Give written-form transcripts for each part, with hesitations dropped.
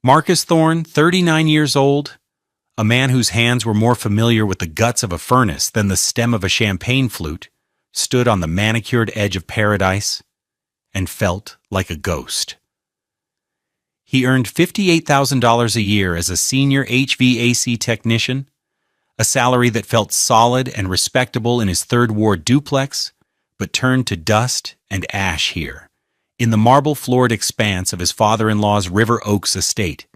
Marcus Thorne, 39 years old, a man whose hands were more familiar with the guts of a furnace than the stem of a champagne flute, stood on the manicured edge of paradise and felt like a ghost. He earned $58,000 a year as a senior HVAC technician, a salary that felt solid and respectable in his third ward duplex, but turned to dust and ash here, in the marble-floored expanse of his father-in-law's River Oaks estate.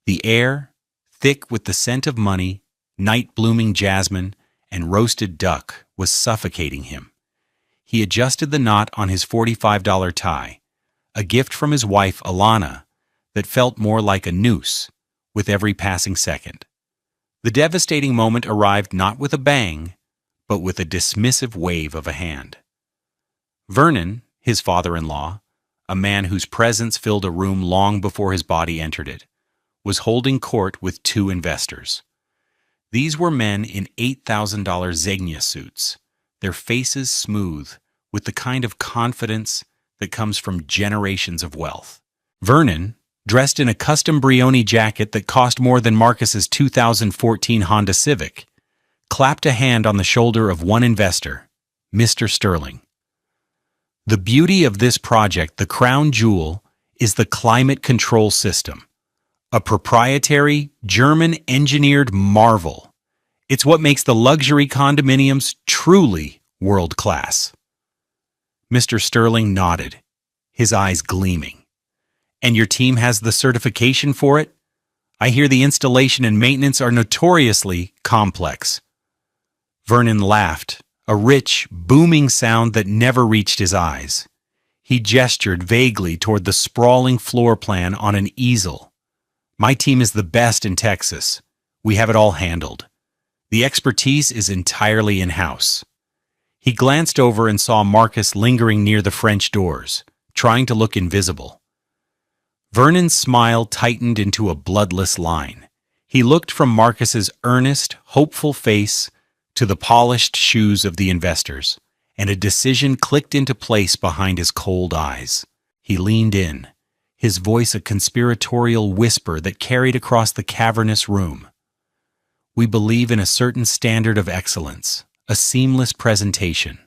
The air, thick with the scent of money, night-blooming jasmine, and roasted duck, was suffocating him. He adjusted the knot on his $45 tie, a gift from his wife, Alana, that felt more like a noose with every passing second. The devastating moment arrived not with a bang, but with a dismissive wave of a hand. Vernon, his father-in-law, a man whose presence filled a room long before his body entered it, was holding court with two investors. These were men in $8,000 Zegna suits, their faces smooth, with the kind of confidence that comes from generations of wealth. Vernon, dressed in a custom Brioni jacket that cost more than Marcus's 2014 Honda Civic, clapped a hand on the shoulder of one investor, Mr. Sterling. The beauty of this project, the crown jewel, is the climate control system, a proprietary, German-engineered marvel. It's what makes the luxury condominiums truly world-class. Mr. Sterling nodded, his eyes gleaming. And your team has the certification for it? I hear the installation and maintenance are notoriously complex. Vernon laughed, a rich, booming sound that never reached his eyes. He gestured vaguely toward the sprawling floor plan on an easel. My team is the best in Texas. We have it all handled. The expertise is entirely in-house. He glanced over and saw Marcus lingering near the French doors, trying to look invisible. Vernon's smile tightened into a bloodless line. He looked from Marcus's earnest, hopeful face to the polished shoes of the investors, and a decision clicked into place behind his cold eyes. He leaned in, his voice a conspiratorial whisper that carried across the cavernous room. We believe in a certain standard of excellence, a seamless presentation.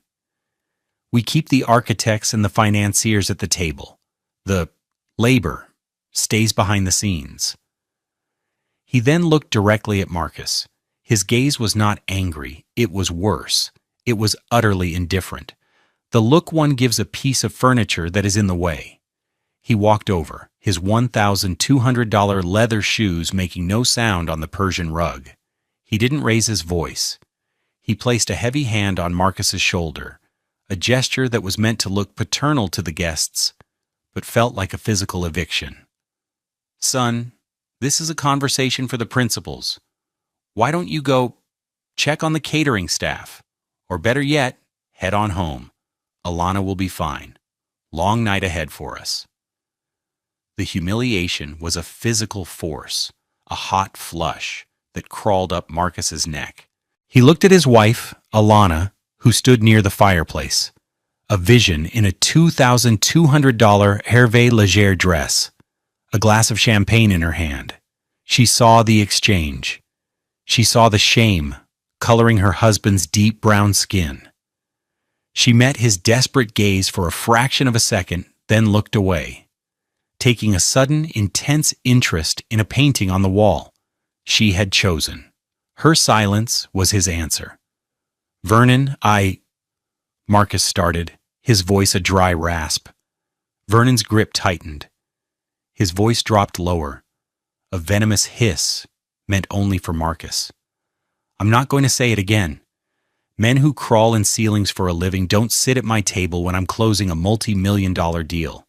We keep the architects and the financiers at the table. The labor stays behind the scenes. He then looked directly at Marcus. His gaze was not angry, it was worse. It was utterly indifferent. The look one gives a piece of furniture that is in the way. He walked over, his $1,200 leather shoes making no sound on the Persian rug. He didn't raise his voice. He placed a heavy hand on Marcus's shoulder, a gesture that was meant to look paternal to the guests, but felt like a physical eviction. Son, this is a conversation for the principals. Why don't you go check on the catering staff? Or better yet, head on home. Alana will be fine. Long night ahead for us. The humiliation was a physical force, a hot flush that crawled up Marcus's neck. He looked at his wife, Alana, who stood near the fireplace, a vision in a $2,200 Hervé Leger dress, a glass of champagne in her hand. She saw the exchange. She saw the shame coloring her husband's deep brown skin. She met his desperate gaze for a fraction of a second, then looked away, taking a sudden, intense interest in a painting on the wall. She had chosen. Her silence was his answer. Vernon, Marcus started, his voice a dry rasp. Vernon's grip tightened. His voice dropped lower, a venomous hiss meant only for Marcus. I'm not going to say it again. Men who crawl in ceilings for a living don't sit at my table when I'm closing a multi-million-dollar deal.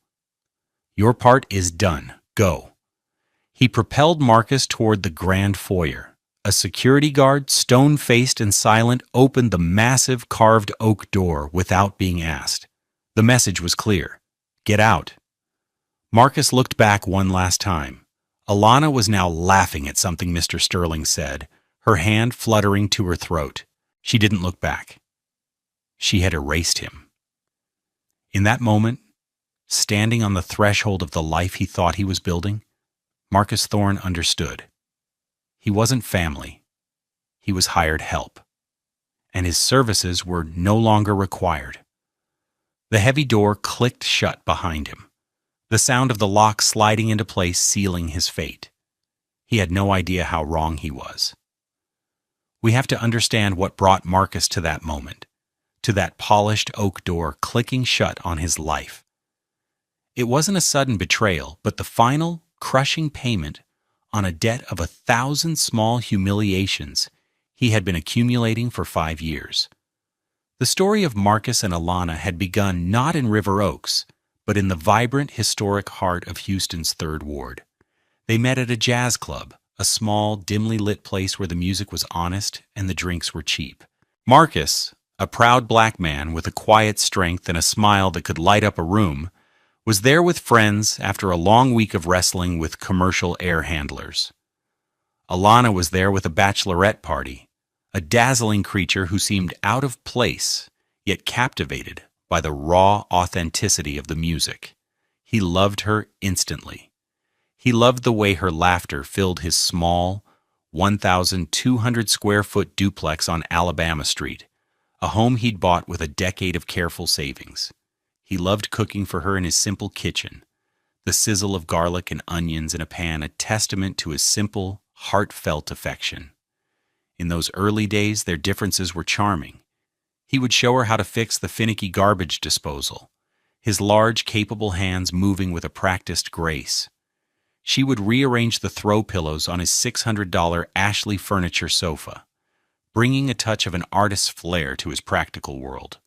Your part is done. Go. He propelled Marcus toward the grand foyer. A security guard, stone-faced and silent, opened the massive carved oak door without being asked. The message was clear. Get out. Marcus looked back one last time. Alana was now laughing at something Mr. Sterling said, her hand fluttering to her throat. She didn't look back. She had erased him. In that moment, standing on the threshold of the life he thought he was building, Marcus Thorne understood. He wasn't family. He was hired help, and his services were no longer required. The heavy door clicked shut behind him, the sound of the lock sliding into place sealing his fate. He had no idea how wrong he was. We have to understand what brought Marcus to that moment, to that polished oak door clicking shut on his life. It wasn't a sudden betrayal, but the final, crushing payment on a debt of 1,000 small humiliations he had been accumulating for 5 years. The story of Marcus and Alana had begun not in River Oaks, but in the vibrant, historic heart of Houston's Third Ward. They met at a jazz club, a small, dimly lit place where the music was honest and the drinks were cheap. Marcus, a proud black man with a quiet strength and a smile that could light up a room, was there with friends after a long week of wrestling with commercial air handlers. Alana was there with a bachelorette party, a dazzling creature who seemed out of place, yet captivated by the raw authenticity of the music. He loved her instantly. He loved the way her laughter filled his small, 1,200-square-foot duplex on Alabama Street, a home he'd bought with a decade of careful savings. He loved cooking for her in his simple kitchen, the sizzle of garlic and onions in a pan a testament to his simple, heartfelt affection. In those early days, their differences were charming. He would show her how to fix the finicky garbage disposal, his large, capable hands moving with a practiced grace. She would rearrange the throw pillows on his $600 Ashley furniture sofa, bringing a touch of an artist's flair to his practical world.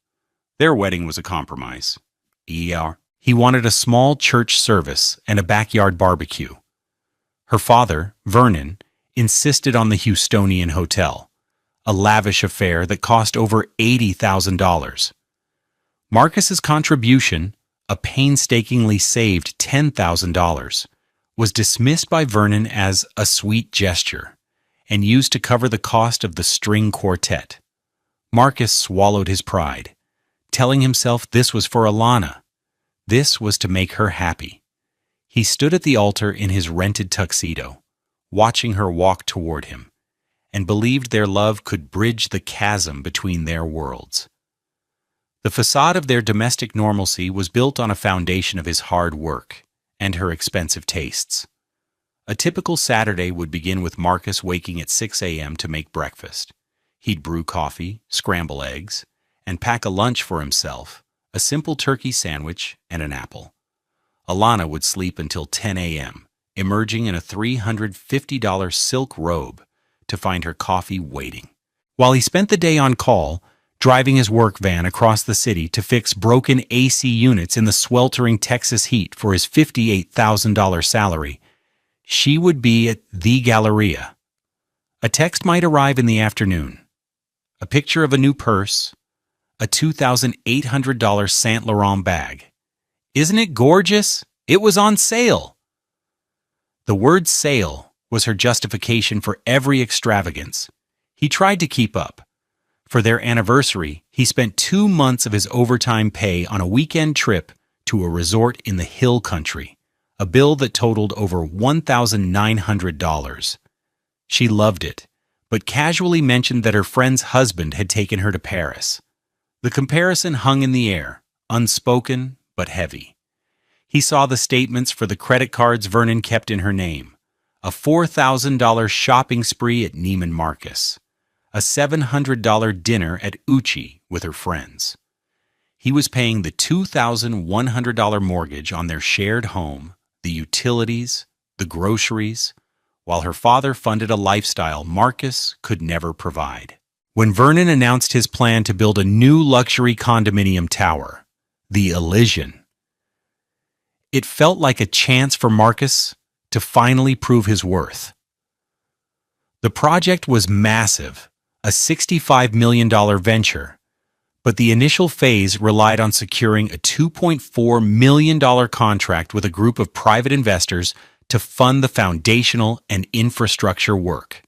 Their wedding was a compromise. He wanted a small church service and a backyard barbecue. Her father, Vernon, insisted on the Houstonian Hotel, a lavish affair that cost over $80,000. Marcus's contribution, a painstakingly saved $10,000, was dismissed by Vernon as a sweet gesture and used to cover the cost of the string quartet. Marcus swallowed his pride, telling himself this was for Alana. This was to make her happy. He stood at the altar in his rented tuxedo, watching her walk toward him, and believed their love could bridge the chasm between their worlds. The facade of their domestic normalcy was built on a foundation of his hard work and her expensive tastes. A typical Saturday would begin with Marcus waking at 6 a.m. to make breakfast. He'd brew coffee, scramble eggs, and pack a lunch for himself, a simple turkey sandwich and an apple. Alana would sleep until 10 a.m., emerging in a $350 silk robe to find her coffee waiting. While he spent the day on call, driving his work van across the city to fix broken AC units in the sweltering Texas heat for his $58,000 salary, she would be at the Galleria. A text might arrive in the afternoon. A picture of a new purse, a $2,800 Saint Laurent bag. Isn't it gorgeous? It was on sale. The word sale was her justification for every extravagance. He tried to keep up. For their anniversary, he spent 2 months of his overtime pay on a weekend trip to a resort in the Hill Country, a bill that totaled over $1,900. She loved it, but casually mentioned that her friend's husband had taken her to Paris. The comparison hung in the air, unspoken but heavy. He saw the statements for the credit cards Vernon kept in her name, a $4,000 shopping spree at Neiman Marcus, a $700 dinner at Uchi with her friends. He was paying the $2,100 mortgage on their shared home, the utilities, the groceries, while her father funded a lifestyle Marcus could never provide. When Vernon announced his plan to build a new luxury condominium tower, the Elysian, it felt like a chance for Marcus to finally prove his worth. The project was massive, a $65 million venture, but the initial phase relied on securing a $2.4 million contract with a group of private investors to fund the foundational and infrastructure work.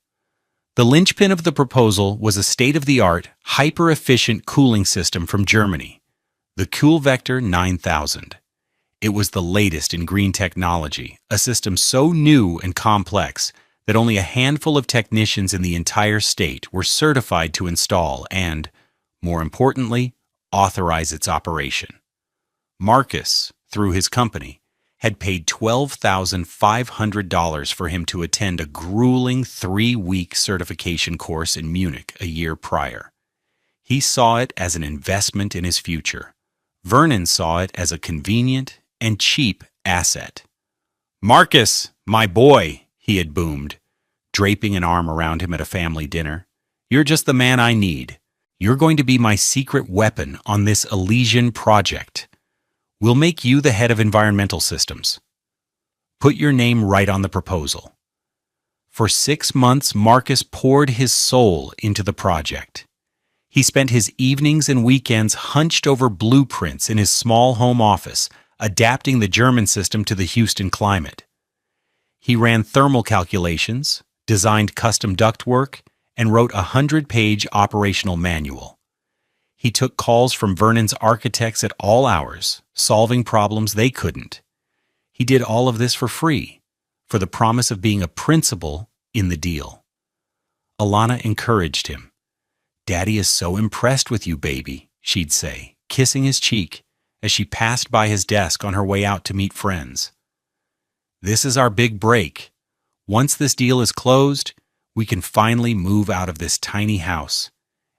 The linchpin of the proposal was a state-of-the-art, hyper-efficient cooling system from Germany, the Coolvector 9000. It was the latest in green technology, a system so new and complex that only a handful of technicians in the entire state were certified to install and, more importantly, authorize its operation. Marcus, through his company, had paid $12,500 for him to attend a grueling 3-week certification course in Munich a year prior. He saw it as an investment in his future. Vernon saw it as a convenient and cheap asset. "Marcus, my boy," he had boomed, draping an arm around him at a family dinner. "You're just the man I need. You're going to be my secret weapon on this Elysian project. We'll make you the head of environmental systems. Put your name right on the proposal." For 6 months, Marcus poured his soul into the project. He spent his evenings and weekends hunched over blueprints in his small home office, adapting the German system to the Houston climate. He ran thermal calculations, designed custom ductwork, and wrote a 100-page operational manual. He took calls from Vernon's architects at all hours, solving problems they couldn't. He did all of this for free, for the promise of being a principal in the deal. Alana encouraged him. "Daddy is so impressed with you, baby," she'd say, kissing his cheek as she passed by his desk on her way out to meet friends. "This is our big break. Once this deal is closed, we can finally move out of this tiny house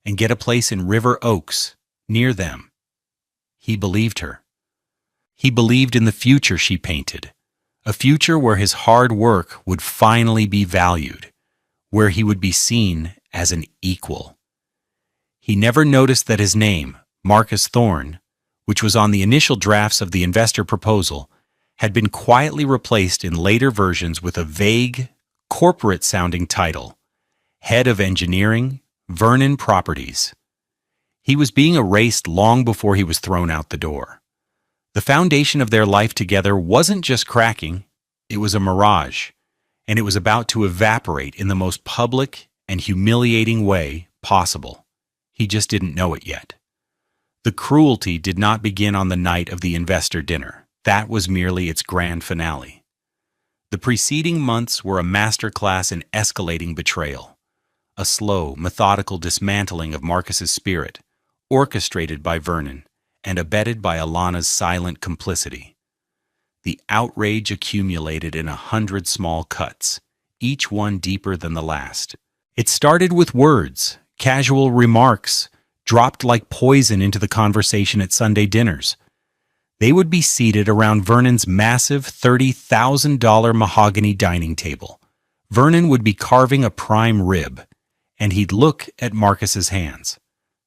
and get a place in River Oaks, near them." He believed her. He believed in the future she painted, a future where his hard work would finally be valued, where he would be seen as an equal. He never noticed that his name, Marcus Thorne, which was on the initial drafts of the investor proposal, had been quietly replaced in later versions with a vague, corporate-sounding title, Head of Engineering, Vernon Properties. He was being erased long before he was thrown out the door. The foundation of their life together wasn't just cracking, it was a mirage, and it was about to evaporate in the most public and humiliating way possible. He just didn't know it yet. The cruelty did not begin on the night of the investor dinner. That was merely its grand finale. The preceding months were a masterclass in escalating betrayal, a slow, methodical dismantling of Marcus's spirit, orchestrated by Vernon and abetted by Alana's silent complicity. The outrage accumulated in 100 small cuts, each one deeper than the last. It started with words, casual remarks, dropped like poison into the conversation at Sunday dinners. They would be seated around Vernon's massive $30,000 mahogany dining table. Vernon would be carving a prime rib, and he'd look at Marcus's hands.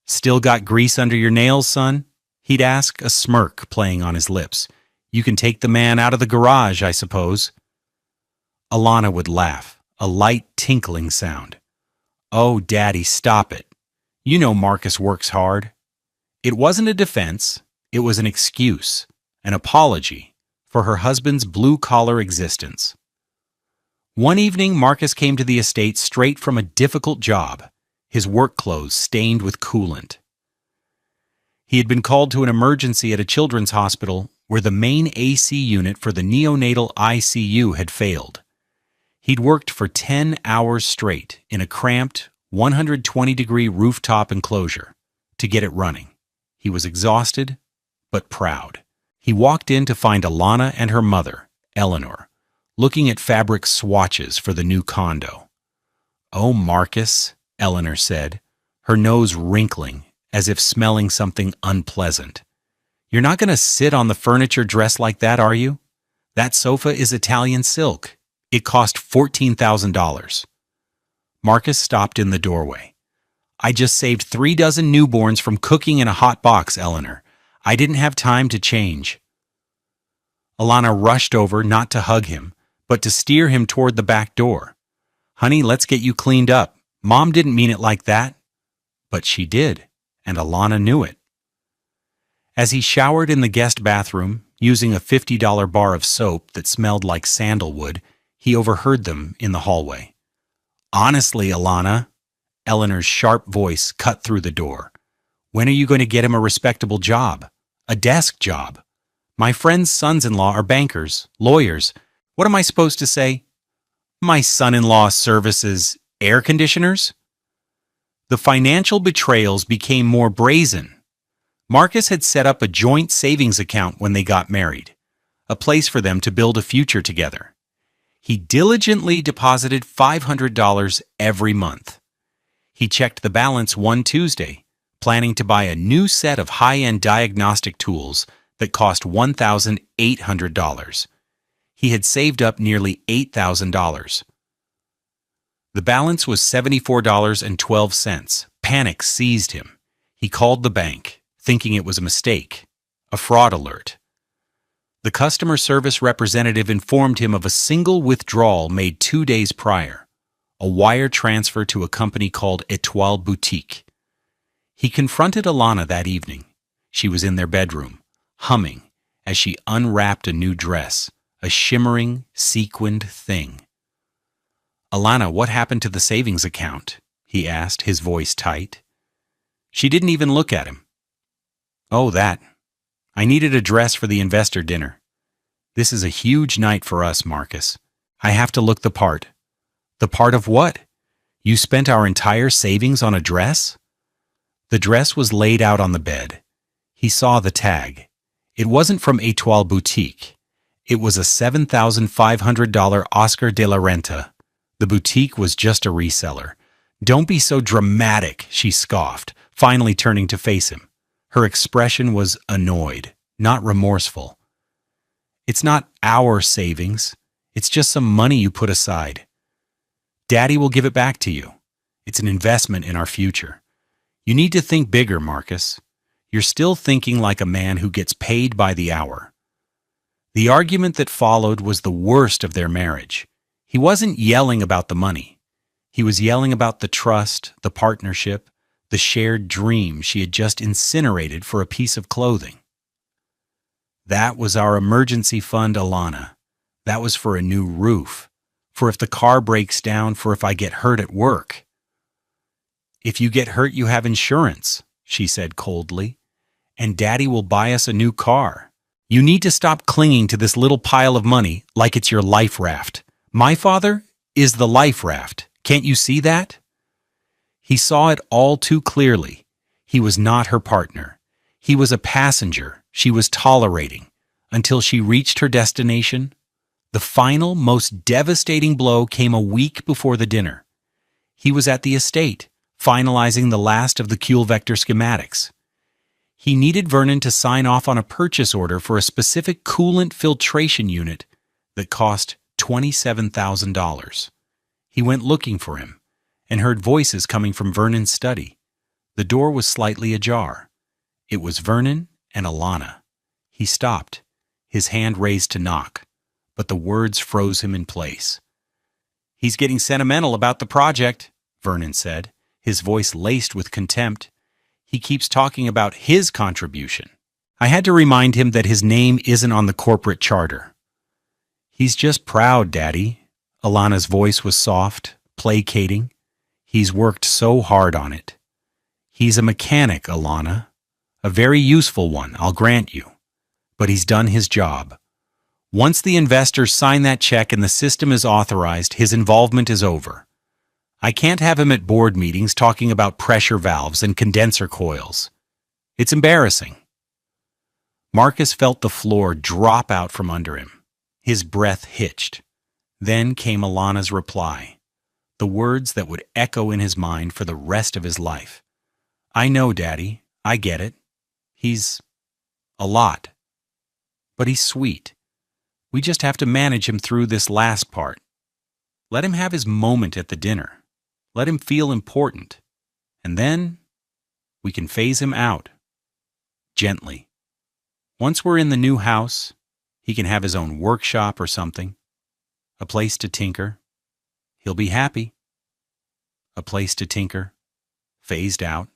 "Still got grease under your nails, son?" he'd ask, a smirk playing on his lips. "You can take the man out of the garage, I suppose." Alana would laugh, a light tinkling sound. "Oh, Daddy, stop it. You know Marcus works hard." It wasn't a defense, it was an excuse, an apology for her husband's blue-collar existence. One evening, Marcus came to the estate straight from a difficult job, his work clothes stained with coolant. He had been called to an emergency at a children's hospital where the main AC unit for the neonatal ICU had failed. He'd worked for 10 hours straight in a cramped, 120-degree rooftop enclosure to get it running. He was exhausted, but proud. He walked in to find Alana and her mother, Eleanor, looking at fabric swatches for the new condo. "Oh, Marcus," Eleanor said, her nose wrinkling as if smelling something unpleasant. "You're not going to sit on the furniture dressed like that, are you? That sofa is Italian silk. It cost $14,000. Marcus stopped in the doorway. "I just saved 3 dozen newborns from cooking in a hot box, Eleanor. I didn't have time to change." Alana rushed over not to hug him, but to steer him toward the back door. "Honey, let's get you cleaned up. Mom didn't mean it like that." But she did, and Alana knew it. As he showered in the guest bathroom, using a $50 bar of soap that smelled like sandalwood, he overheard them in the hallway. "Honestly, Alana," Eleanor's sharp voice cut through the door. "When are you going to get him a respectable job? A desk job? My friend's sons-in-law are bankers, lawyers. What am I supposed to say? My son-in-law services air conditioners? The financial betrayals became more brazen. Marcus had set up a joint savings account when they got married, a place for them to build a future together. He diligently deposited $500 every month. He checked the balance one Tuesday, planning to buy a new set of high-end diagnostic tools that cost $1,800. He had saved up nearly $8,000. The balance was $74.12. Panic seized him. He called the bank, thinking it was a mistake, a fraud alert. The customer service representative informed him of a single withdrawal made 2 days prior, a wire transfer to a company called Etoile Boutique. He confronted Alana that evening. She was in their bedroom, humming, as she unwrapped a new dress, a shimmering, sequined thing. "Alana, what happened to the savings account?" he asked, his voice tight. She didn't even look at him. "Oh, that. I needed a dress for the investor dinner. This is a huge night for us, Marcus. I have to look the part." "The part of what? You spent our entire savings on a dress?" The dress was laid out on the bed. He saw the tag. It wasn't from Etoile Boutique. It was a $7,500 Oscar de la Renta. The boutique was just a reseller. "Don't be so dramatic," she scoffed, finally turning to face him. Her expression was annoyed, not remorseful. "It's not our savings. It's just some money you put aside. Daddy will give it back to you. It's an investment in our future. You need to think bigger, Marcus. You're still thinking like a man who gets paid by the hour." The argument that followed was the worst of their marriage. He wasn't yelling about the money. He was yelling about the trust, the partnership, the shared dream she had just incinerated for a piece of clothing. "That was our emergency fund, Alana. That was for a new roof, for if the car breaks down, for if I get hurt at work." "If you get hurt, you have insurance," she said coldly, "and Daddy will buy us a new car. You need to stop clinging to this little pile of money like it's your life raft. My father is the life raft. Can't you see that?" He saw it all too clearly. He was not her partner. He was a passenger she was tolerating until she reached her destination. The final, most devastating blow came a week before the dinner. He was at the estate, finalizing the last of the Kuhl Vector schematics. He needed Vernon to sign off on a purchase order for a specific coolant filtration unit that cost $27,000. He went looking for him and heard voices coming from Vernon's study. The door was slightly ajar. It was Vernon and Alana. He stopped, his hand raised to knock, but the words froze him in place. "He's getting sentimental about the project," Vernon said, his voice laced with contempt. "He keeps talking about his contribution." I had to remind him that his name isn't on the corporate charter. "He's just proud, Daddy." Alana's voice was soft, placating. "He's worked so hard on it." "He's a mechanic, Alana. A very useful one, I'll grant you. But he's done his job. Once the investors sign that check and the system is authorized, his involvement is over. I can't have him at board meetings talking about pressure valves and condenser coils. It's embarrassing." Marcus felt the floor drop out from under him. His breath hitched. Then came Alana's reply, the words that would echo in his mind for the rest of his life. "I know, Daddy. I get it. He's a lot. But he's sweet. We just have to manage him through this last part. Let him have his moment at the dinner. Let him feel important. And then we can phase him out. Gently. Once we're in the new house, he can have his own workshop or something. A place to tinker. He'll be happy. A place to tinker. Phased out.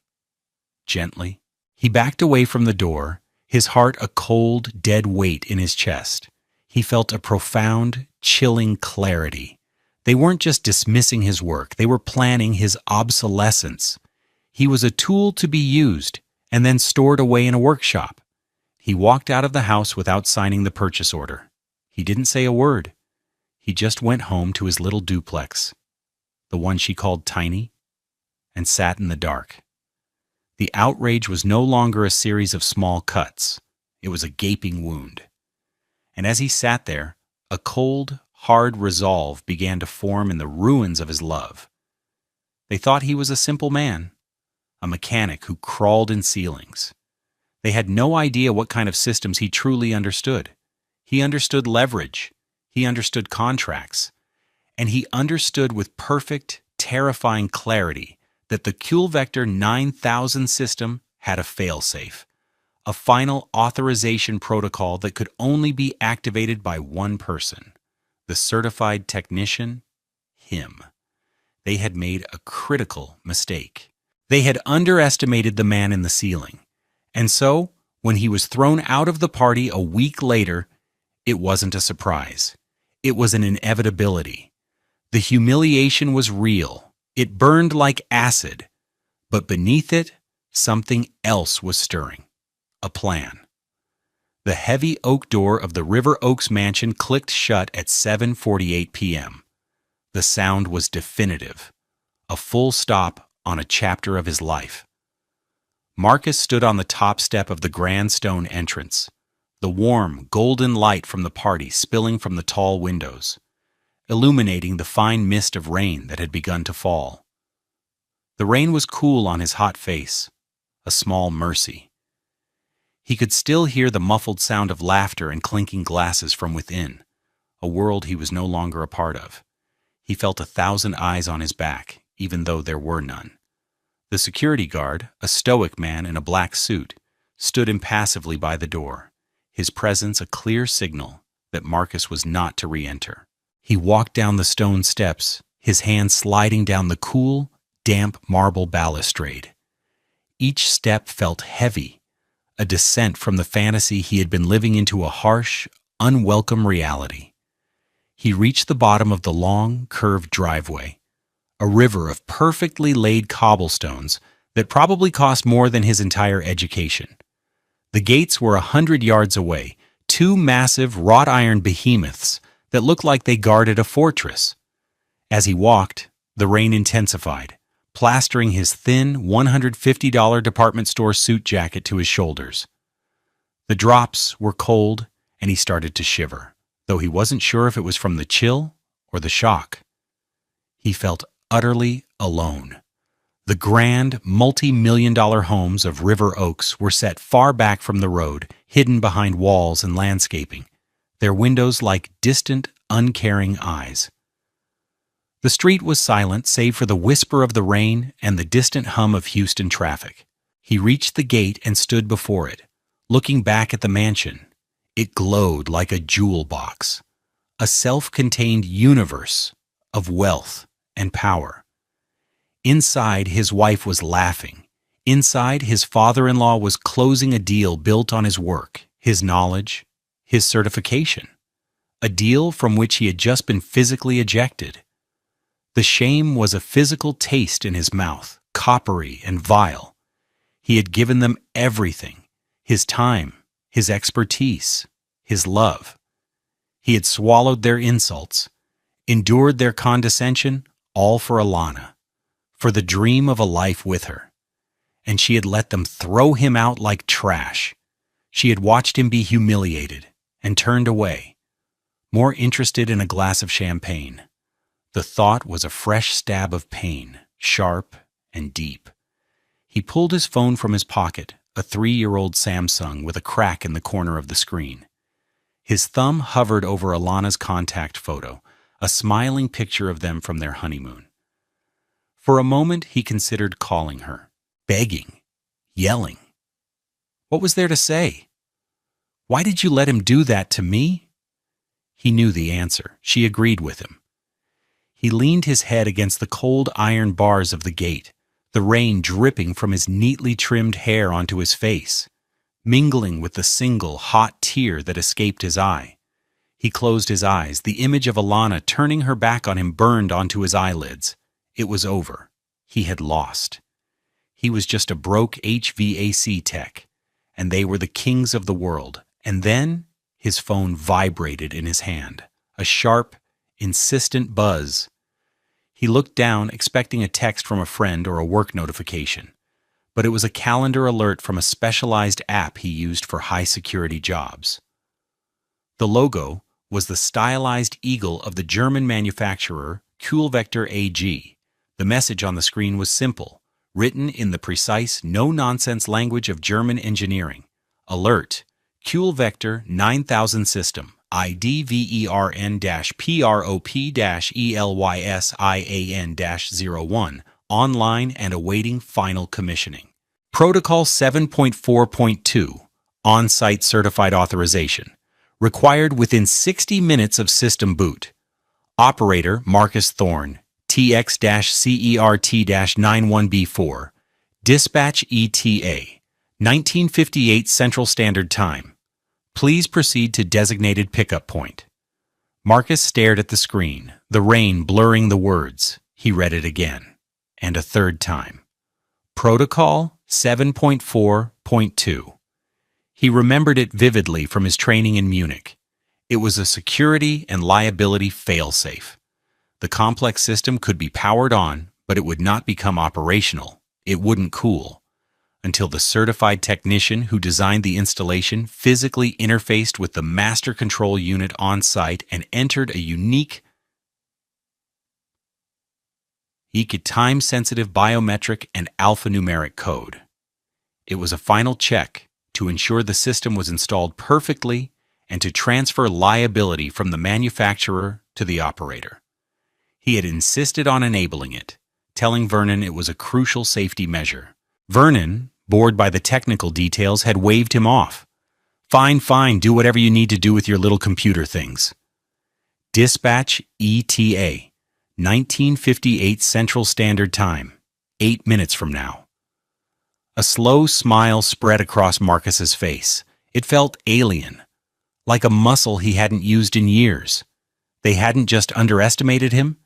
Gently." He backed away from the door, his heart a cold, dead weight in his chest. He felt a profound, chilling clarity. They weren't just dismissing his work, they were planning his obsolescence. He was a tool to be used and then stored away in a workshop. He walked out of the house without signing the purchase order. He didn't say a word. He just went home to his little duplex, the one she called tiny, and sat in the dark. The outrage was no longer a series of small cuts. It was a gaping wound. And as he sat there, a cold, hard resolve began to form in the ruins of his love. They thought he was a simple man, a mechanic who crawled in ceilings. They had no idea what kind of systems he truly understood. He understood leverage. He understood contracts. And he understood with perfect, terrifying clarity that the Kuhlvector 9000 system had a failsafe, a final authorization protocol that could only be activated by one person, the certified technician, him. They had made a critical mistake. They had underestimated the man in the ceiling. And so, when he was thrown out of the party a week later, it wasn't a surprise. It was an inevitability. The humiliation was real. It burned like acid. But beneath it, something else was stirring. A plan. The heavy oak door of the River Oaks mansion clicked shut at 7:48 p.m. The sound was definitive. A full stop on a chapter of his life. Marcus stood on the top step of the grand stone entrance, the warm, golden light from the party spilling from the tall windows, illuminating the fine mist of rain that had begun to fall. The rain was cool on his hot face, a small mercy. He could still hear the muffled sound of laughter and clinking glasses from within, a world he was no longer a part of. He felt 1,000 eyes on his back, even though there were none. The security guard, a stoic man in a black suit, stood impassively by the door, his presence a clear signal that Marcus was not to re-enter. He walked down the stone steps, his hands sliding down the cool, damp marble balustrade. Each step felt heavy, a descent from the fantasy he had been living into a harsh, unwelcome reality. He reached the bottom of the long, curved driveway, a river of perfectly laid cobblestones that probably cost more than his entire education. The gates were 100 yards away, two massive wrought iron behemoths that looked like they guarded a fortress. As he walked, the rain intensified, plastering his thin $150 department store suit jacket to his shoulders. The drops were cold, and he started to shiver, though he wasn't sure if it was from the chill or the shock. He felt utterly alone. The grand, multi-million-dollar homes of River Oaks were set far back from the road, hidden behind walls and landscaping, their windows like distant, uncaring eyes. The street was silent save for the whisper of the rain and the distant hum of Houston traffic. He reached the gate and stood before it, looking back at the mansion. It glowed like a jewel box, a self-contained universe of wealth and power. Inside, his wife was laughing. Inside, his father-in-law was closing a deal built on his work, his knowledge, his certification. A deal from which he had just been physically ejected. The shame was a physical taste in his mouth, coppery and vile. He had given them everything, his time, his expertise, his love. He had swallowed their insults, endured their condescension, all for Alana, for the dream of a life with her. And she had let them throw him out like trash. She had watched him be humiliated and turned away, more interested in a glass of champagne. The thought was a fresh stab of pain, sharp and deep. He pulled his phone from his pocket, a 3-year-old Samsung with a crack in the corner of the screen. His thumb hovered over Alana's contact photo, a smiling picture of them from their honeymoon. For a moment, he considered calling her, begging, yelling. What was there to say? Why did you let him do that to me? He knew the answer. She agreed with him. He leaned his head against the cold iron bars of the gate, the rain dripping from his neatly trimmed hair onto his face, mingling with the single hot tear that escaped his eye. He closed his eyes. The image of Alana turning her back on him burned onto his eyelids. It was over. He had lost. He was just a broke HVAC tech, and they were the kings of the world. And then his phone vibrated in his hand, a sharp, insistent buzz. He looked down, expecting a text from a friend or a work notification, but it was a calendar alert from a specialized app he used for high-security jobs. The logo was the stylized eagle of the German manufacturer Kühlvektor AG. The message on the screen was simple, written in the precise, no-nonsense language of German engineering. Alert: Kühlvektor 9000 system, IDVERN-PROP-ELYSIAN-01, online and awaiting final commissioning. Protocol 7.4.2, on-site certified authorization, required within 60 minutes of system boot. Operator Marcus Thorne, TX-CERT-91B4, Dispatch ETA, 1958 Central Standard Time. Please proceed to designated pickup point. Marcus stared at the screen, the rain blurring the words. He read it again, and a third time. Protocol 7.4.2. He remembered it vividly from his training in Munich. It was a security and liability failsafe. The complex system could be powered on, but it would not become operational. It wouldn't cool until the certified technician who designed the installation physically interfaced with the master control unit on site and entered a unique time-sensitive biometric and alphanumeric code. It was a final check to ensure the system was installed perfectly and to transfer liability from the manufacturer to the operator. He had insisted on enabling it, telling Vernon it was a crucial safety measure. Vernon, bored by the technical details, had waved him off. Fine, do whatever you need to do with your little computer things. Dispatch ETA, 1958 Central Standard Time, 8 minutes from now. A slow smile spread across Marcus's face. It felt alien, like a muscle he hadn't used in years. They hadn't just underestimated him.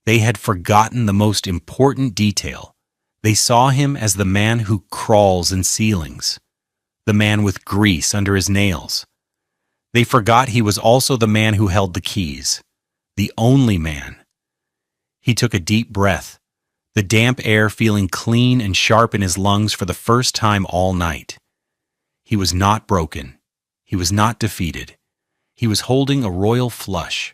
They had forgotten the most important detail. They saw him as the man who crawls in ceilings, the man with grease under his nails. They forgot he was also the man who held the keys, the only man. He took a deep breath, the damp air feeling clean and sharp in his lungs for the first time all night. He was not broken. He was not defeated. He was holding a royal flush.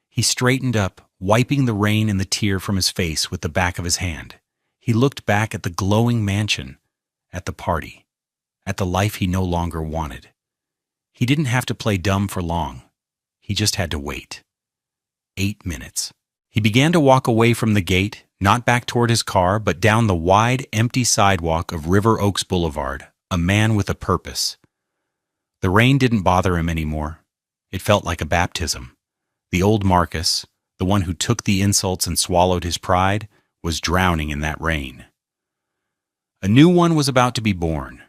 He straightened up, wiping the rain and the tear from his face with the back of his hand. He looked back at the glowing mansion, at the party, at the life he no longer wanted. He didn't have to play dumb for long. He just had to wait. 8 minutes. He began to walk away from the gate, not back toward his car, but down the wide, empty sidewalk of River Oaks Boulevard, a man with a purpose. The rain didn't bother him anymore. It felt like a baptism. The old Marcus, the one who took the insults and swallowed his pride, was drowning in that rain. A new one was about to be born.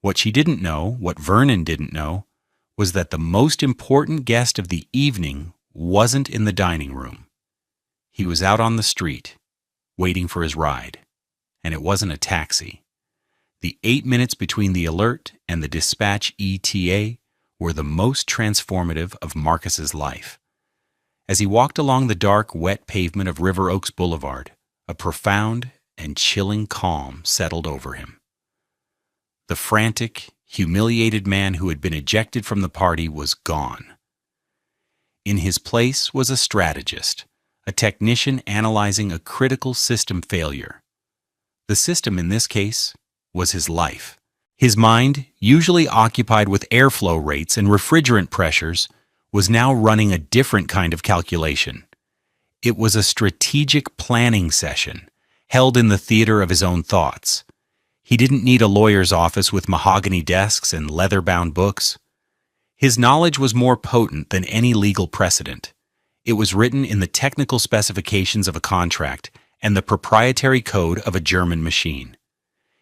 What she didn't know, what Vernon didn't know, was that the most important guest of the evening wasn't in the dining room. He was out on the street, waiting for his ride, and it wasn't a taxi. The 8 minutes between the alert and the dispatch ETA were the most transformative of Marcus's life. As he walked along the dark, wet pavement of River Oaks Boulevard, a profound and chilling calm settled over him. The frantic, humiliated man who had been ejected from the party was gone. In his place was a strategist, a technician analyzing a critical system failure. The system in this case was his life. His mind, usually occupied with airflow rates and refrigerant pressures, was now running a different kind of calculation. It was a strategic planning session, held in the theater of his own thoughts. He didn't need a lawyer's office with mahogany desks and leather-bound books. His knowledge was more potent than any legal precedent. It was written in the technical specifications of a contract and the proprietary code of a German machine.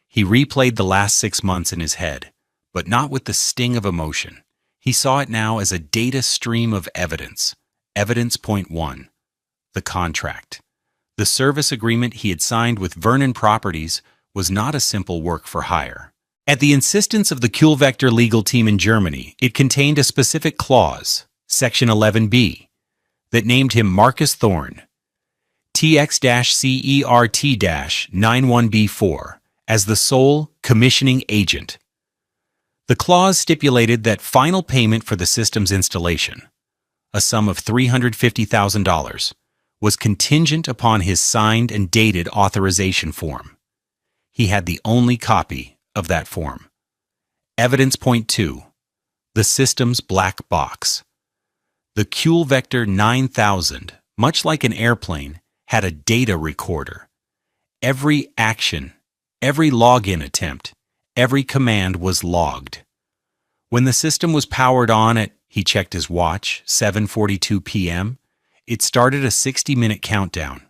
He replayed the last 6 months in his head, but not with the sting of emotion. He saw it now as a data stream of evidence. Evidence point 1. The contract. The service agreement he had signed with Vernon Properties was not a simple work for hire. At the insistence of the Kuhlvector legal team in Germany, it contained a specific clause, Section 11b, that named him Marcus Thorn, TX-CERT-91B4, as the sole commissioning agent. The clause stipulated that final payment for the system's installation, a sum of $350,000, was contingent upon his signed and dated authorization form. He had the only copy of that form. Evidence point 2. The system's black box. The Kuhlvector 9000, much like an airplane, had a data recorder. Every action, every login attempt, every command was logged. When the system was powered on at, he checked his watch, 7:42 p.m., it started a 60-minute countdown.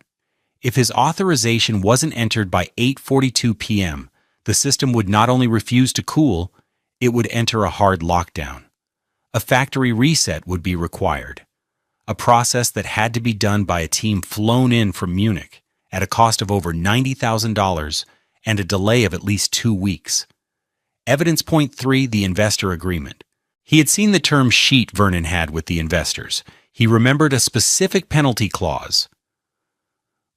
If his authorization wasn't entered by 8:42 p.m., the system would not only refuse to cool, it would enter a hard lockdown. A factory reset would be required, a process that had to be done by a team flown in from Munich at a cost of over $90,000 and a delay of at least 2 weeks. Evidence point 3, the investor agreement. He had seen the term sheet Vernon had with the investors. He remembered a specific penalty clause.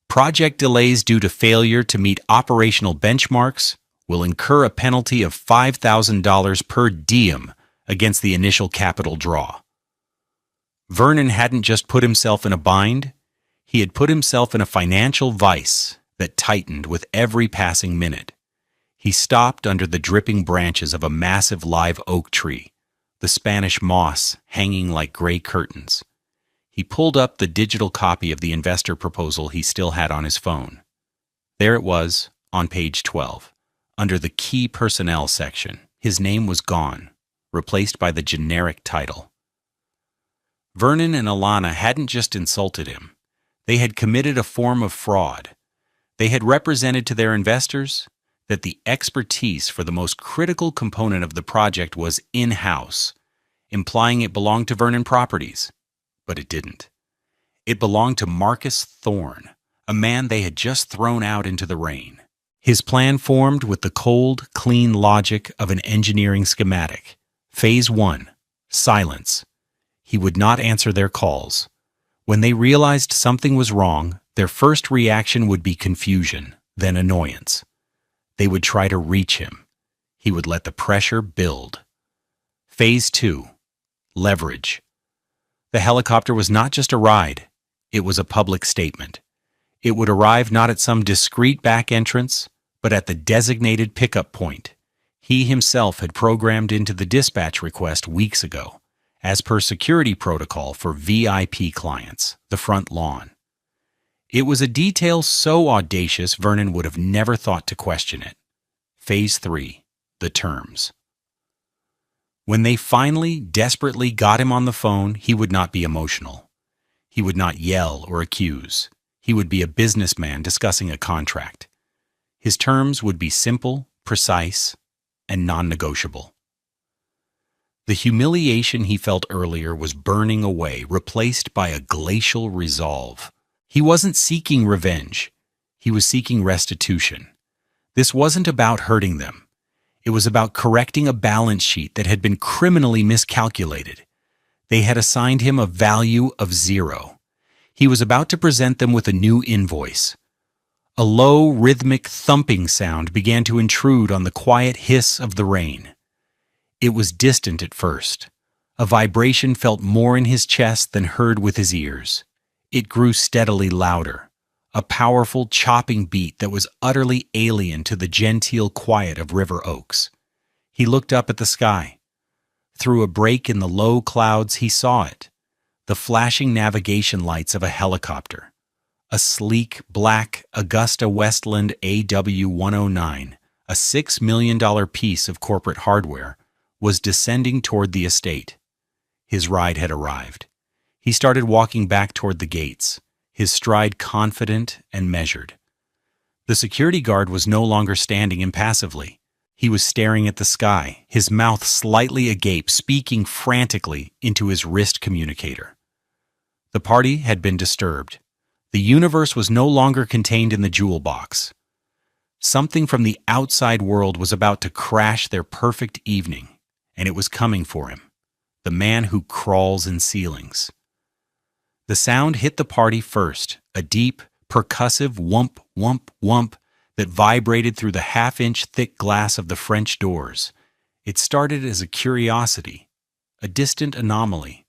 Project delays due to failure to meet operational benchmarks will incur a penalty of $5,000 per diem against the initial capital draw. Vernon hadn't just put himself in a bind, he had put himself in a financial vice that tightened with every passing minute. He stopped under the dripping branches of a massive live oak tree, the Spanish moss hanging like gray curtains. He pulled up the digital copy of the investor proposal he still had on his phone. There it was, on page 12, under the key personnel section. His name was gone, replaced by the generic title. Vernon and Alana hadn't just insulted him. They had committed a form of fraud. They had represented to their investors that the expertise for the most critical component of the project was in-house, implying it belonged to Vernon Properties. But it didn't. It belonged to Marcus Thorn, a man they had just thrown out into the rain. His plan formed with the cold, clean logic of an engineering schematic. Phase 1, silence. He would not answer their calls. When they realized something was wrong, their first reaction would be confusion, then annoyance. They would try to reach him. He would let the pressure build. Phase 2, leverage. The helicopter was not just a ride, it was a public statement. It would arrive not at some discreet back entrance, but at the designated pickup point he himself had programmed into the dispatch request weeks ago, as per security protocol for VIP clients, the front lawn. It was a detail so audacious Vernon would have never thought to question it. Phase 3, the terms. When they finally, desperately got him on the phone, he would not be emotional. He would not yell or accuse. He would be a businessman discussing a contract. His terms would be simple, precise, and non-negotiable. The humiliation he felt earlier was burning away, replaced by a glacial resolve. He wasn't seeking revenge. He was seeking restitution. This wasn't about hurting them. It was about correcting a balance sheet that had been criminally miscalculated. They had assigned him a value of 0. He was about to present them with a new invoice. A low, rhythmic thumping sound began to intrude on the quiet hiss of the rain. It was distant at first. A vibration felt more in his chest than heard with his ears. It grew steadily louder, a powerful chopping beat that was utterly alien to the genteel quiet of River Oaks. He looked up at the sky. Through a break in the low clouds he saw it, the flashing navigation lights of a helicopter. A sleek, black Augusta Westland AW-109, a $6 million piece of corporate hardware, was descending toward the estate. His ride had arrived. He started walking back toward the gates, his stride confident and measured. The security guard was no longer standing impassively. He was staring at the sky, his mouth slightly agape, speaking frantically into his wrist communicator. The party had been disturbed. The universe was no longer contained in the jewel box. Something from the outside world was about to crash their perfect evening, and it was coming for him, the man who crawls in ceilings. The sound hit the party first, a deep, percussive whump, whump, whump that vibrated through the half-inch thick glass of the French doors. It started as a curiosity, a distant anomaly.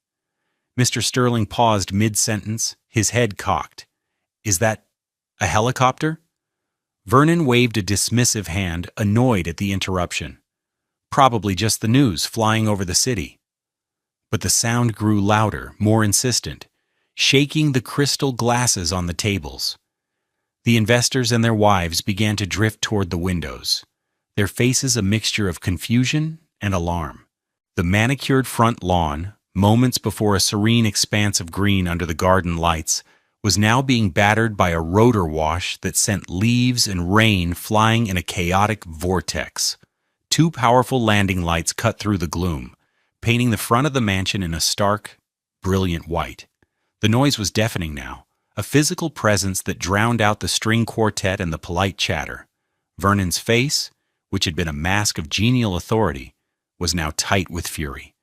Mr. Sterling paused mid-sentence, his head cocked. "Is that a helicopter?" Vernon waved a dismissive hand, annoyed at the interruption. Probably just the news flying over the city. But the sound grew louder, more insistent, shaking the crystal glasses on the tables. The investors and their wives began to drift toward the windows, their faces a mixture of confusion and alarm. The manicured front lawn, moments before a serene expanse of green under the garden lights, was now being battered by a rotor wash that sent leaves and rain flying in a chaotic vortex. Two powerful landing lights cut through the gloom, painting the front of the mansion in a stark, brilliant white. The noise was deafening now, a physical presence that drowned out the string quartet and the polite chatter. Vernon's face, which had been a mask of genial authority, was now tight with fury.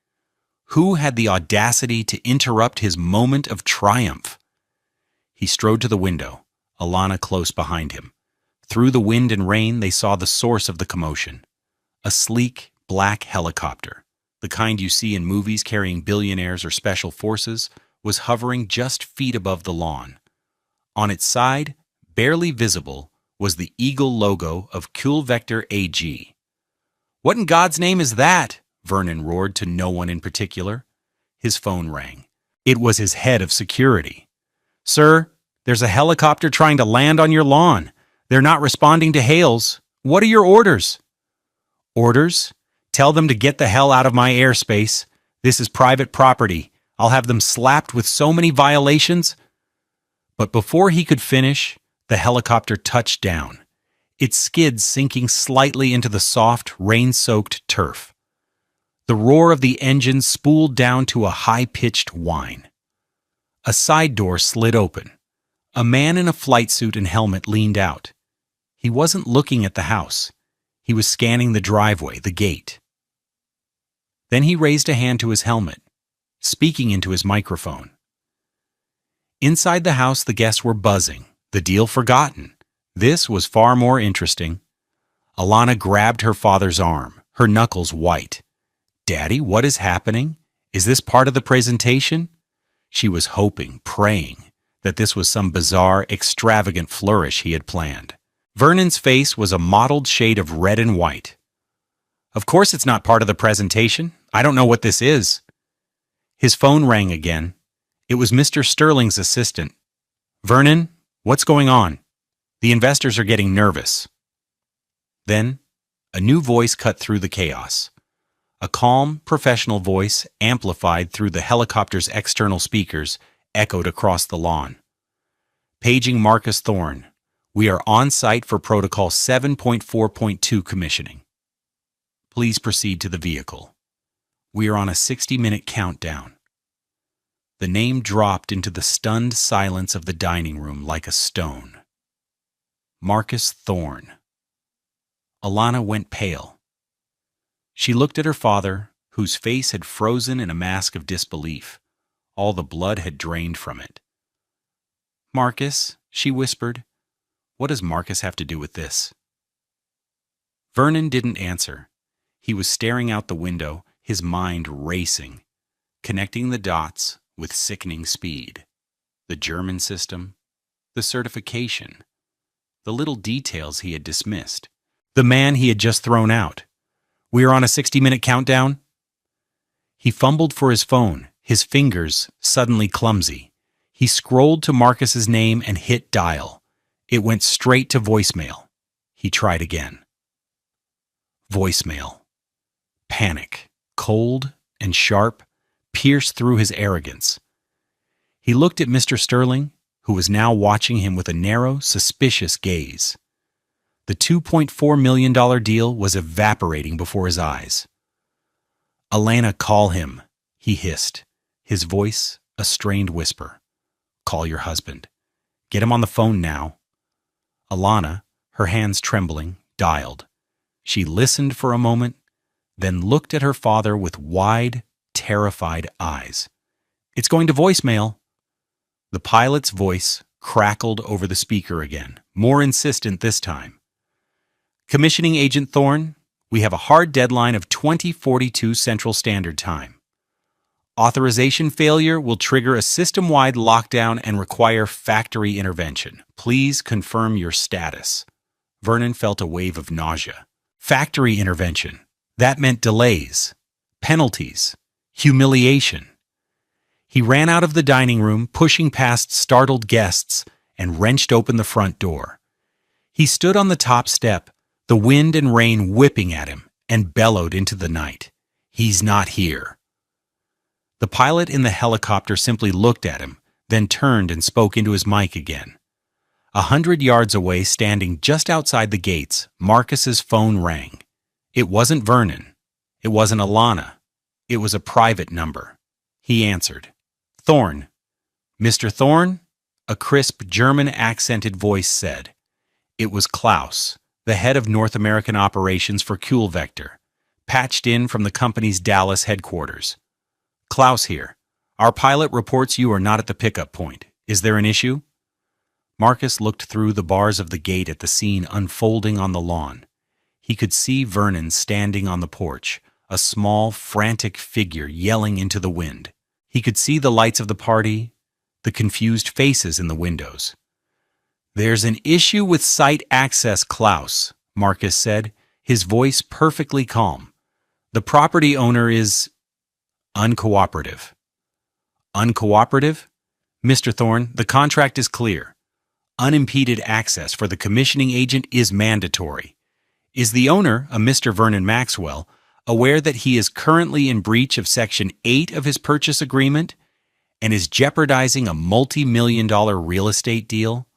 Who had the audacity to interrupt his moment of triumph? He strode to the window, Alana close behind him. Through the wind and rain, they saw the source of the commotion. A sleek, black helicopter, the kind you see in movies carrying billionaires or special forces, was hovering just feet above the lawn. On its side, barely visible, was the eagle logo of Kulvector AG. "What in God's name is that?" Vernon roared to no one in particular. His phone rang. It was his head of security. "Sir, there's a helicopter trying to land on your lawn. They're not responding to hails. What are your orders?" "Orders? Tell them to get the hell out of my airspace. This is private property. I'll have them slapped with so many violations." But before he could finish, the helicopter touched down, its skids sinking slightly into the soft, rain-soaked turf. The roar of the engine spooled down to a high-pitched whine. A side door slid open. A man in a flight suit and helmet leaned out. He wasn't looking at the house. He was scanning the driveway, the gate. Then he raised a hand to his helmet, speaking into his microphone. Inside the house, the guests were buzzing, the deal forgotten. This was far more interesting. Alana grabbed her father's arm, her knuckles white. "Daddy, what is happening? Is this part of the presentation?" She was hoping, praying, that this was some bizarre, extravagant flourish he had planned. Vernon's face was a mottled shade of red and white. "Of course it's not part of the presentation. I don't know what this is." His phone rang again. It was Mr. Sterling's assistant. "Vernon, what's going on? The investors are getting nervous." Then, a new voice cut through the chaos. A calm, professional voice, amplified through the helicopter's external speakers, echoed across the lawn. "Paging Marcus Thorne. We are on site for Protocol 7.4.2 commissioning. Please proceed to the vehicle. We are on a 60-minute countdown." The name dropped into the stunned silence of the dining room like a stone. Marcus Thorne. Alana went pale. She looked at her father, whose face had frozen in a mask of disbelief. All the blood had drained from it. "Marcus," she whispered, "what does Marcus have to do with this?" Vernon didn't answer. He was staring out the window, his mind racing, connecting the dots with sickening speed. The German system, the certification, the little details he had dismissed, the man he had just thrown out. "We are on a 60-minute countdown?" He fumbled for his phone, his fingers suddenly clumsy. He scrolled to Marcus's name and hit dial. It went straight to voicemail. He tried again. Voicemail. Panic, cold and sharp, pierced through his arrogance. He looked at Mr. Sterling, who was now watching him with a narrow, suspicious gaze. The $2.4 million deal was evaporating before his eyes. "Alana, call him," he hissed, his voice a strained whisper. "Call your husband. Get him on the phone now." Alana, Her hands trembling, dialed. She listened for a moment, then looked at her father with wide, terrified eyes. "It's going to voicemail." The pilot's voice crackled over the speaker again, more insistent this time. "Commissioning Agent Thorne, we have a hard deadline of 2042 Central Standard Time. Authorization failure will trigger a system-wide lockdown and require factory intervention. Please confirm your status." Vernon felt a wave of nausea. Factory intervention. That meant delays, penalties, humiliation. He ran out of the dining room, pushing past startled guests, and wrenched open the front door. He stood on the top step, the wind and rain whipping at him, and bellowed into the night. "He's not here." The pilot in the helicopter simply looked at him, then turned and spoke into his mic again. 100 yards away, standing just outside the gates, Marcus's phone rang. It wasn't Vernon. It wasn't Alana. It was a private number. He answered. "Thorne." "Mr. Thorne?" a crisp German-accented voice said. It was Klaus, the head of North American operations for Kuhlvector, patched in from the company's Dallas headquarters. "Klaus here. Our pilot reports you are not at the pickup point. Is there an issue?" Marcus looked through the bars of the gate at the scene unfolding on the lawn. He could see Vernon standing on the porch, a small, frantic figure yelling into the wind. He could see the lights of the party, the confused faces in the windows. "There's an issue with site access, Klaus," Marcus said, his voice perfectly calm. "The property owner is uncooperative." "Uncooperative?" "Mr. Thorne, the contract is clear. Unimpeded access for the commissioning agent is mandatory. Is the owner, a Mr. Vernon Maxwell, aware that he is currently in breach of Section 8 of his purchase agreement and is jeopardizing a multi-million-dollar real estate deal?"